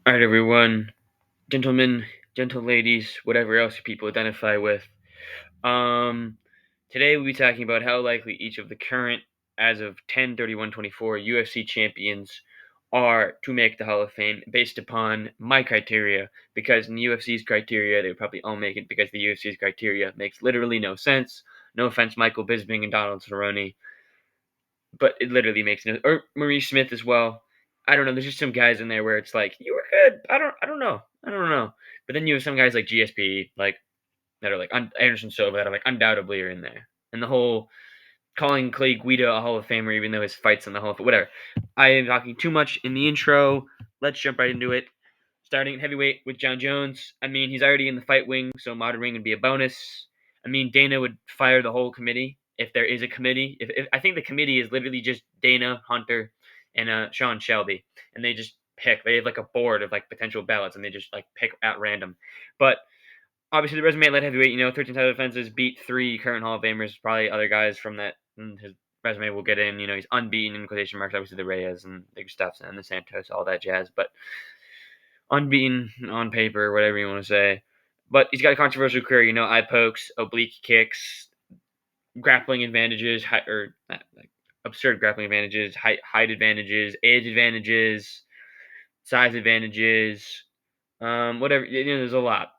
All right, everyone, gentlemen, gentle ladies, whatever else people identify with. Um, Today we'll be talking about how likely each of the current, as of 10/31/24, UFC champions are to make the Hall of Fame based upon my criteria. Because in the UFC's criteria, they would probably all make it because the UFC's criteria makes literally no sense. No offense, Michael Bisping and Donald Cerrone, but it literally makes no. Or Maurice Smith as well. I don't know. There's just some guys in there where it's like you were good. I don't know. But then you have some guys like GSP, like that are like Anderson Silva that are like undoubtedly are in there. And the whole calling Clay Guida a Hall of Famer, even though his fights in the Hall of whatever. I am talking too much in the intro. Let's jump right into it. Starting at heavyweight with Jon Jones. I mean, he's already in the fight wing, so monitoring would be a bonus. I mean, Dana would fire the whole committee if there is a committee. If I think the committee is literally just Dana, Hunter, and Sean Shelby, and they just pick. They have like a board of like potential ballots, and they just like pick at random. But obviously, the resume at light heavyweight, 13 title defenses, beat 3 current Hall of Famers, probably other guys from that. His resume will get in. He's unbeaten in quotation marks. Obviously, the Reyes and the Gustafsson and the Santos, all that jazz. But unbeaten on paper, whatever you want to say. But he's got a controversial career, eye pokes, oblique kicks, grappling advantages, or like absurd grappling advantages, height advantages, age advantages, size advantages, whatever. There's a lot.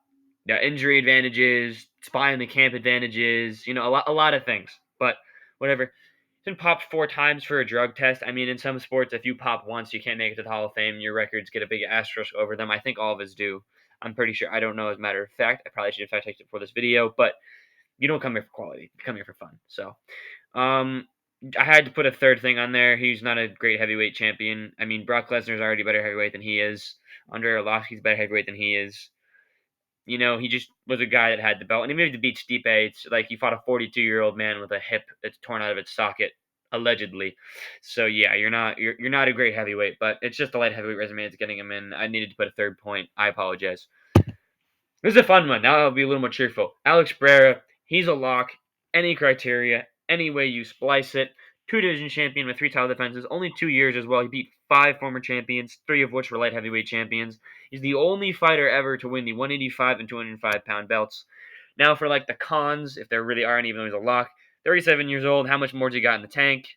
Yeah, injury advantages, spy in the camp advantages. A lot of things. But whatever. He's been popped 4 times for a drug test. I mean, in some sports, if you pop once, you can't make it to the Hall of Fame. Your records get a big asterisk over them. I think all of us do. I'm pretty sure. I don't know as a matter of fact. I probably should have fact checked it for this video, but you don't come here for quality. You come here for fun. So, um, I had to put a third thing on there. He's not a great heavyweight champion. I mean, Brock Lesnar's already better heavyweight than he is. Andre Arlovski's better heavyweight than he is. He just was a guy that had the belt, and even if he beat Stipe, it's like he fought a 42-year-old man with a hip that's torn out of its socket, allegedly. So yeah, you're not a great heavyweight, but it's just a light heavyweight resume that's getting him in. I needed to put a third point. I apologize. This is a fun one. Now I'll be a little more cheerful. Alex Pereira, he's a lock. Any criteria, any way you splice it. 2 division champion with 3 title defenses, only 2 years as well. He beat 5 former champions, 3 of which were light heavyweight champions. He's the only fighter ever to win the 185 and 205-pound belts. Now for like the cons, if there really are any, even though he's a lock. 37 years old. How much more does he got in the tank?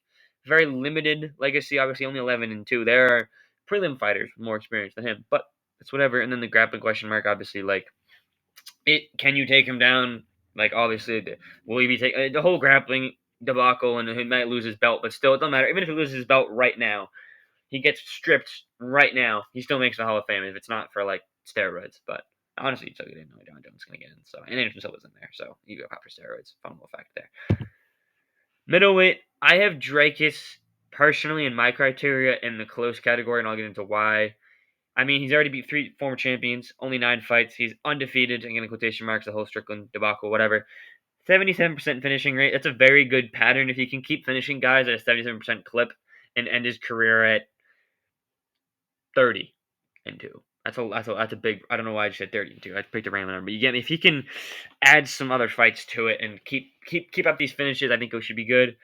Very limited legacy. Obviously, only 11-2. There are prelim fighters with more experience than him, but it's whatever. And then the grappling question mark, obviously, like can you take him down? Like obviously, will he be taking the whole grappling debacle, and he might lose his belt, but still, it doesn't matter. Even if he loses his belt right now, he gets stripped right now. He still makes the Hall of Fame if it's not for like steroids. But honestly, so you didn't know Jon Jones is gonna get in. So and Anderson Silva's in there, so you go pop for steroids. Fun little fact there. Middleweight, I have Dricus personally in my criteria in the close category, and I'll get into why. I mean, he's already beat 3 former champions, only 9 fights. He's undefeated, again, in quotation marks, the whole Strickland debacle, whatever. 77% finishing rate. That's a very good pattern. If he can keep finishing guys at a 77% clip and end his career at 30-2. That's a big. I don't know why I just said 30-2. I picked a random number. You get me? If he can add some other fights to it and keep up these finishes, I think it should be good.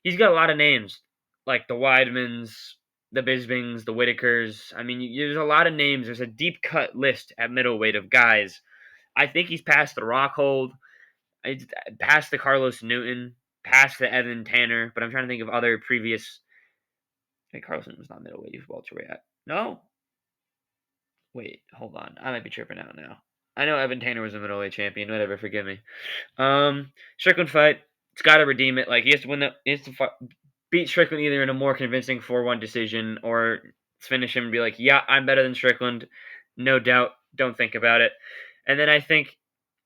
He's got a lot of names, like the Weidmans, the Bisbings, the Whitakers. I mean, there's a lot of names. There's a deep cut list at middleweight of guys. I think he's past the Rockhold, past the Carlos Newton, past the Evan Tanner. But I'm trying to think of other previous. Hey, Carlos Newton was not middleweight. He was welterweight. No, wait, hold on. I might be tripping out now. I know Evan Tanner was a middleweight champion. Whatever, forgive me. Strickland fight. It's got to redeem it. Like he has to win the. He has to beat Strickland either in a more convincing 4-1 decision or finish him and be like, yeah, I'm better than Strickland. No doubt. Don't think about it. And then I think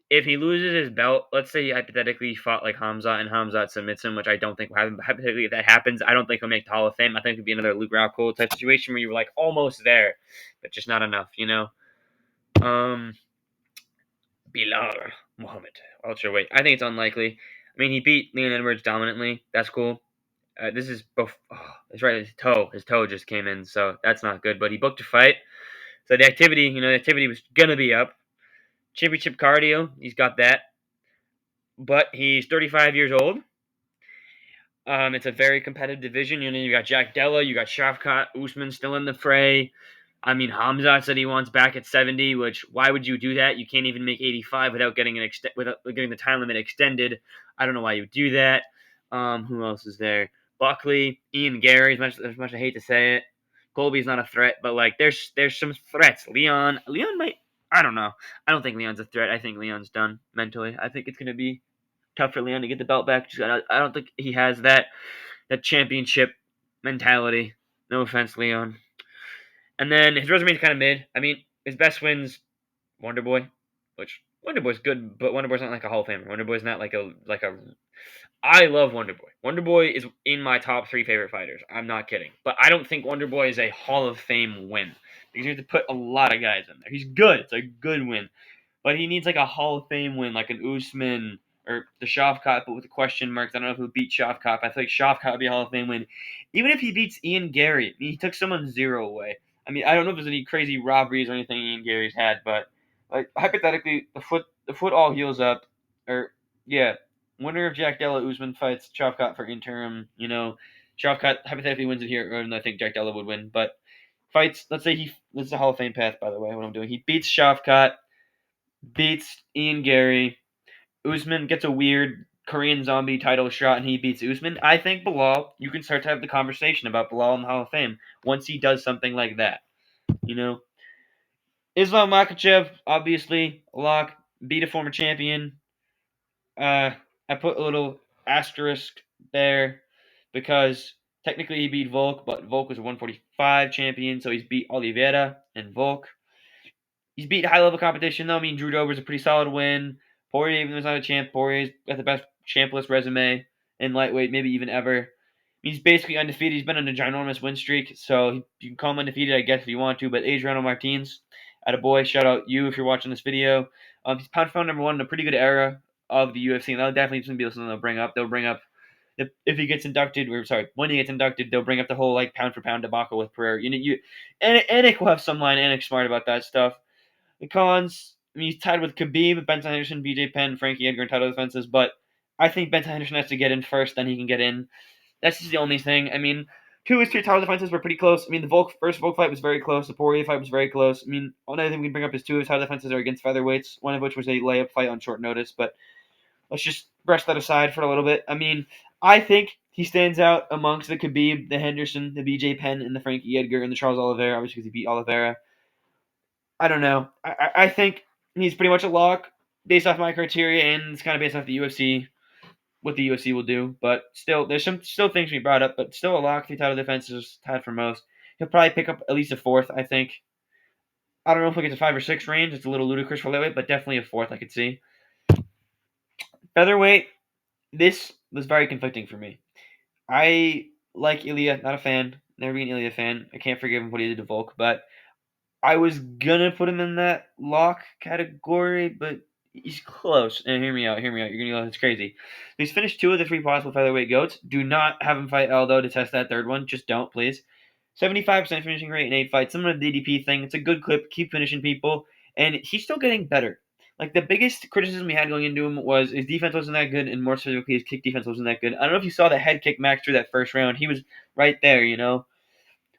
if he loses his belt, let's say he hypothetically fought like Hamzat and Hamzat submits him, which I don't think will happen. But hypothetically, if that happens, I don't think he'll make the Hall of Fame. I think it'd be another Luke Rockhold type situation where you were like almost there, but just not enough, Um, Belal Muhammad, welterweight. I think it's unlikely. I mean, he beat Leon Edwards dominantly. That's cool. This is both. Oh, that's right. His toe just came in, so that's not good. But he booked a fight, so the activity was gonna be up. Championship cardio, he's got that. But he's 35 years old. It's a very competitive division. You got Jack Della, you got Shavkat Usman still in the fray. I mean, Hamzat said he wants back at 70, which why would you do that? You can't even make 85 without getting without getting the time limit extended. I don't know why you would do that. Who else is there? Buckley, Ian Gary. As much I hate to say it, Colby's not a threat, but like there's some threats. Leon might. I don't know. I don't think Leon's a threat. I think Leon's done mentally. I think it's gonna be tough for Leon to get the belt back. I don't think he has that championship mentality. No offense, Leon. And then his resume is kind of mid. I mean, his best wins, Wonder Boy, which Wonder Boy's good, but Wonder Boy's not like a Hall of Famer. Wonder Boy's not like a. I love Wonder Boy. Wonder Boy is in my top 3 favorite fighters. I'm not kidding, but I don't think Wonder Boy is a Hall of Fame win because you have to put a lot of guys in there. He's good. It's a good win. But he needs like a Hall of Fame win, like an Usman or the Shavkat, but with the question marks. I don't know who beat Shavkat. I feel like Shavkat would be a Hall of Fame win. Even if he beats Ian Gary, I mean, he took someone's 0 away. I mean, I don't know if there's any crazy robberies or anything Ian Gary's had, but like hypothetically, the foot all heals up, or yeah, winner of Jack Della Usman fights Shavkat for interim. Shavkat hypothetically wins it here, and I think Jack Della would win, but fights. Let's say this is a Hall of Fame path, by the way. What I'm doing, he beats Shavkat, beats Ian Gary. Usman gets a weird Korean zombie title shot and he beats Usman. I think Belal, you can start to have the conversation about Belal in the Hall of Fame once he does something like that. You know, Islam Makhachev, obviously, a lock, beat a former champion. I put a little asterisk there because technically he beat Volk, but Volk was a 145 champion, so he's beat Oliveira and Volk. He's beat high level competition though. I mean, Drew Dober's a pretty solid win. Poirier, even though he's not a champ, Poirier's got the best champless resume in lightweight, maybe even ever. He's basically undefeated. He's been on a ginormous win streak, so you can call him undefeated, I guess, if you want to. But Adriano Martins, attaboy, shout out you if you're watching this video. He's pound for pound number 1 in a pretty good era of the UFC, and that'll definitely be something they'll bring up. They'll bring up if he gets inducted, when he gets inducted, they'll bring up the whole like pound for pound debacle with Pereira. And Anik will have some line. Anik's smart about that stuff. The cons, I mean, he's tied with Khabib, Benson Henderson, BJ Penn, Frankie Edgar, and title defenses, but I think Benson Henderson has to get in first, then he can get in. That's just the only thing. I mean, 2 of his 3 title defenses were pretty close. I mean, the first Volk fight was very close. The Poirier fight was very close. I mean, another thing we can bring up is 2 of his title defenses are against featherweights, one of which was a layup fight on short notice, but let's just brush that aside for a little bit. I mean, I think he stands out amongst the Khabib, the Henderson, the BJ Penn, and the Frankie Edgar, and the Charles Oliveira, obviously because he beat Oliveira. I don't know. I think he's pretty much a lock based off my criteria, and it's kind of based off the UFC, what the UFC will do. But still, there's some still things we brought up, but still a lock. 3 title defenses tied for most. He'll probably pick up at least a 4th, I think. I don't know if he'll get to 5 or 6 range. It's a little ludicrous for lightweight, but definitely a 4th I could see. Featherweight, this was very conflicting for me. I like Ilia, not a fan. Never been an Ilia fan. I can't forgive him what he did to Volk, but I was gonna put him in that lock category, but he's close. And hear me out. You're gonna go, it's crazy. He's finished 2 of the 3 possible featherweight goats. Do not have him fight Aldo to test that 3rd one. Just don't, please. 75% finishing rate in 8 fights. Some of the DDP thing. It's a good clip. Keep finishing people, and he's still getting better. Like the biggest criticism we had going into him was his defense wasn't that good, and more specifically his kick defense wasn't that good. I don't know if you saw the head kick Max through that first round. He was right there,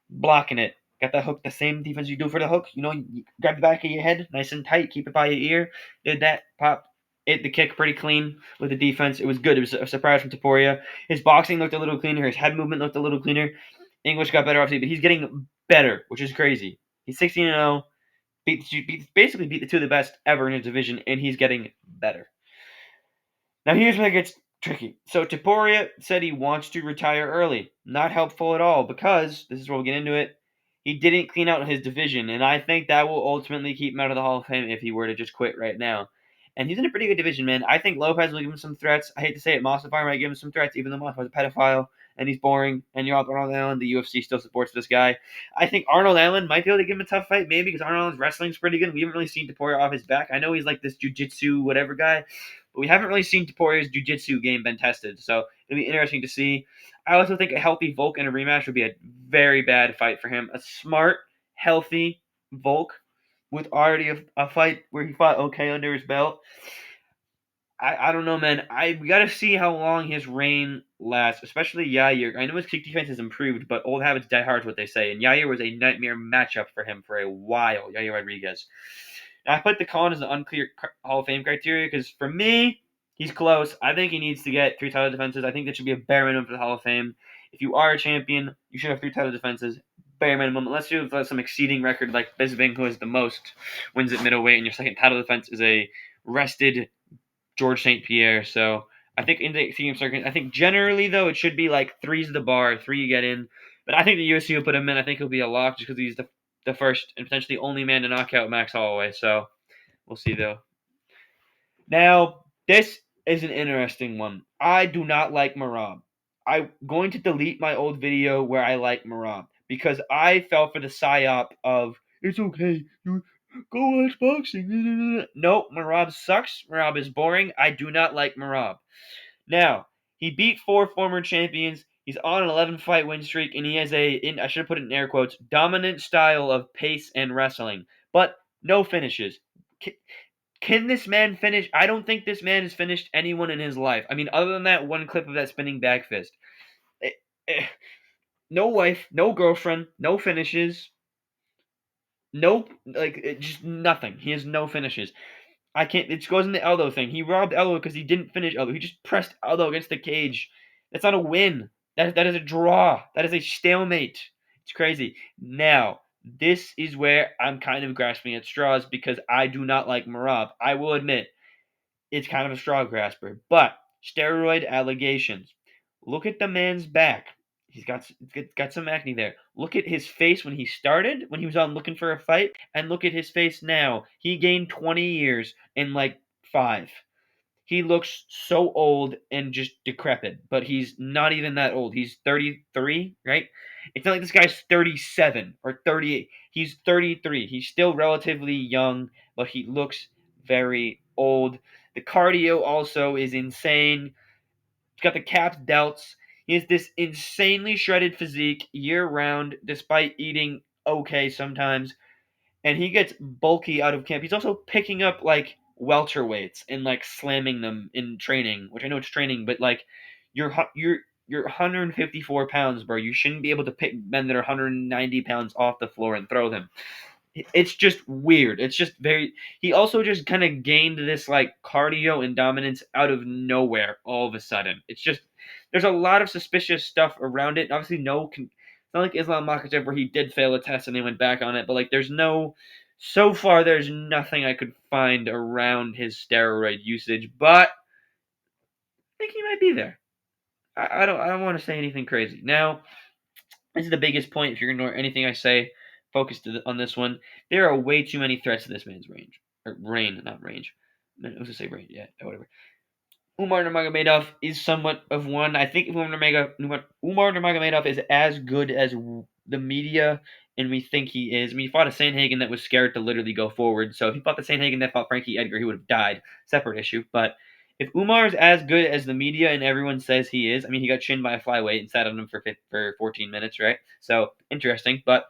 blocking it. Got that hook, the same defense you do for the hook. You grab the back of your head, nice and tight, keep it by your ear. Did that, pop, hit the kick pretty clean with the defense. It was good. It was a surprise from Topuria. His boxing looked a little cleaner. His head movement looked a little cleaner. English got better, obviously, but he's getting better, which is crazy. He's 16-0. Basically beat the 2 of the best ever in his division, and he's getting better. Now here's where it gets tricky. So Topuria said he wants to retire early. Not helpful at all because, this is where we'll get into it, he didn't clean out his division, and I think that will ultimately keep him out of the Hall of Fame if he were to just quit right now. And he's in a pretty good division, man. I think Lopez will give him some threats. I hate to say it, Mossafire might give him some threats, even though Mossafire is a pedophile and he's boring, and you're out Arnold Allen. The UFC still supports this guy. I think Arnold Allen might be able to give him a tough fight, maybe, because Arnold Allen's wrestling's pretty good. We haven't really seen Topuria off his back. I know he's like this jiu-jitsu whatever guy, but we haven't really seen Topuria's jiu-jitsu game been tested, so it'll be interesting to see. I also think a healthy Volk in a rematch would be a very bad fight for him. A smart, healthy Volk with already a fight where he fought okay under his belt. I don't know, man. We got to see how long his reign last, especially Yair. I know his kick defense has improved, but old habits die hard is what they say. And Yair was a nightmare matchup for him for a while, Yair Rodriguez. Now, I put the Khan as an unclear Hall of Fame criteria because for me, he's close. I think he needs to get 3 title defenses. I think that should be a bare minimum for the Hall of Fame. If you are a champion, you should have 3 title defenses, bare minimum. Unless you have some exceeding record like Bisping, who has the most wins at middleweight, and your second title defense is a rested George St. Pierre. So I think in the extreme circuit, I think generally though it should be like 3's the bar, 3 you get in. But I think the UFC will put him in. I think he'll be a lock just because he's the first and potentially only man to knock out Max Holloway. So we'll see though. Now this is an interesting one. I do not like Merab. I'm going to delete my old video where I like Merab because I fell for the psyop of it's okay. You go watch boxing. No, Merab sucks. Merab is boring. I do not like Merab. Now, he beat 4 former champions. He's on an 11-fight win streak, and he has I should have put it in air quotes, dominant style of pace and wrestling, but no finishes. Can this man finish? I don't think this man has finished anyone in his life. I mean, other than that one clip of that spinning back fist. Eh, eh, no wife, no girlfriend, no finishes, no, just nothing. He has no finishes. I can't. It goes in the Aldo thing. He robbed Aldo because he didn't finish Aldo. He just pressed Aldo against the cage. That's not a win. That is a draw. That is a stalemate. It's crazy. Now, this is where I'm kind of grasping at straws because I do not like Merab. I will admit it's kind of a straw grasper. But steroid allegations. Look at the man's back. He's got some acne there. Look at his face when he started, when he was on looking for a fight, and look at his face now. He gained 20 years in like 5. He looks so old and just decrepit, but he's not even that old. He's 33, right? It's not like this guy's 37 or 38. He's 33. He's still relatively young, but he looks very old. The cardio also is insane. He's got the capped delts. He has this insanely shredded physique year round, despite eating okay sometimes. And he gets bulky out of camp. He's also picking up like welterweights and like slamming them in training, which I know it's training, but like you're 154 pounds, bro. You shouldn't be able to pick men that are 190 pounds off the floor and throw them. It's just weird. It's just very. He also just kind of gained this like cardio and dominance out of nowhere all of a sudden. It's just there's a lot of suspicious stuff around it. Obviously, it's not like Islam Makhachev where he did fail a test and they went back on it. But like, so far there's nothing I could find around his steroid usage. But I think he might be there. I don't want to say anything crazy now. This is the biggest point. If you're going to ignore anything I say, focus on this one. There are way too many threats to this man's range. Or reign, not range. I was going to say range. Yeah, whatever. Umar Nurmagomedov is somewhat of one. I think Umar Nurmagomedov is as good as the media and we think he is. I mean, he fought a Sandhagen that was scared to literally go forward. So if he fought the Sandhagen that fought Frankie Edgar, he would have died. Separate issue. But if Umar is as good as the media and everyone says he is, I mean, he got chinned by a flyweight and sat on him for 14 minutes, right? So interesting. But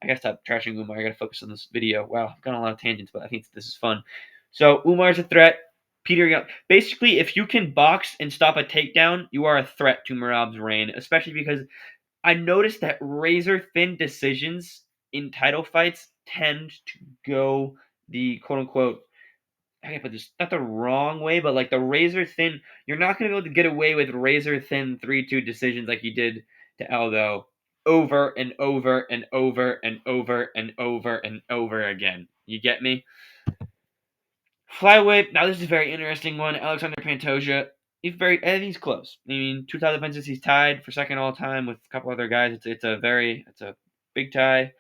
I gotta stop trashing Umar. I gotta focus on this video. Wow, I've gone on a lot of tangents, but I think this is fun. So Umar's a threat. Peter Young. Basically, if you can box and stop a takedown, you are a threat to Merab's reign, especially because I noticed that razor thin decisions in title fights tend to go the quote unquote, I can put this not the wrong way, but like the razor thin, you're not going to be able to get away with razor thin 3-2 decisions like you did to Aldo over and over and over and over and over and over again. You get me? Flyweight. Now this is a very interesting one. Alexandre Pantoja. I think he's close. I mean, 2 title defenses. He's tied for second all time with a couple other guys. It's a big tie.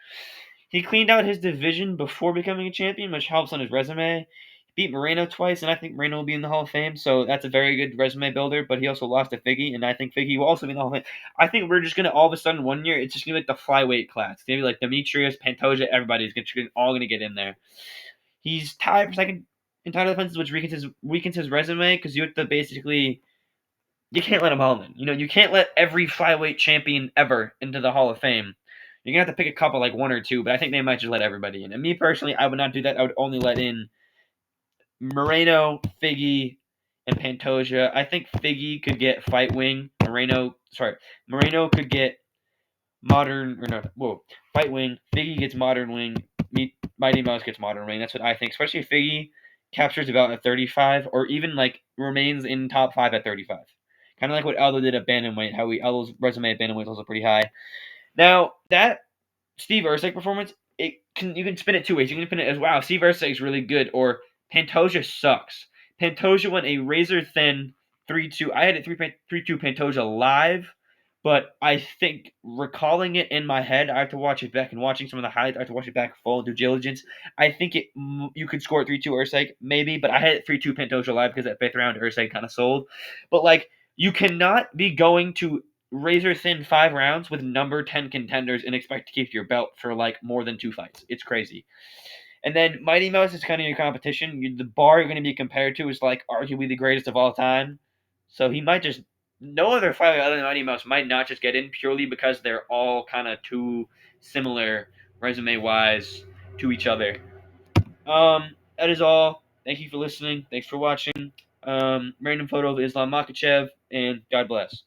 He cleaned out his division before becoming a champion, which helps on his resume. He beat Moreno twice, and I think Moreno will be in the Hall of Fame, so that's a very good resume builder. But he also lost to Figgy, and I think Figgy will also be in the Hall of Fame. I think we're just gonna all of a sudden one year it's just gonna be like the flyweight class. It's gonna be like Demetrius, Pantoja, everybody's all gonna get in there. He's tied for second in title defenses, which weakens his resume because you have to basically you can't let them all in. You know, you can't let every flyweight champion ever into the Hall of Fame. You're gonna have to pick a couple, like 1 or 2, but I think they might just let everybody in. And me personally, I would not do that. I would only let in Moreno, Figgy, and Pantoja. I think Figgy could get fight wing. Moreno could get modern or not. Whoa, fight wing. Figgy gets modern wing. Mighty Mouse gets modern wing. That's what I think. Especially if Figgy captures about at 35, or even like remains in top 5 at 35. Kind of like what Aldo did at bantamweight. Aldo's resume at bantamweight is also pretty high. Now that Steve Erceg performance, you can spin it two ways. You can spin it as, wow, Steve Erceg is really good, or Pantoja sucks. Pantoja went a razor thin 3-2. I had it 3-2 Pantoja live, but I think recalling it in my head, I have to watch it back, and watching some of the highlights, I have to watch it back full due diligence. I think you could score 3-2 Erceg maybe, but I had it 3-2 Pantoja live because that fifth round Erceg kind of sold. But like, you cannot be going to razor thin 5 rounds with number 10 contenders and expect to keep your belt for like more than 2 fights. It's crazy. And then Mighty Mouse is kind of your competition. The bar you're going to be compared to is like arguably the greatest of all time. So he might just, no other fighter other than Mighty Mouse might not just get in purely because they're all kind of too similar resume wise to each other. That is all. Thank you for listening. Thanks for watching. Random photo of Islam Makhachev, and God bless.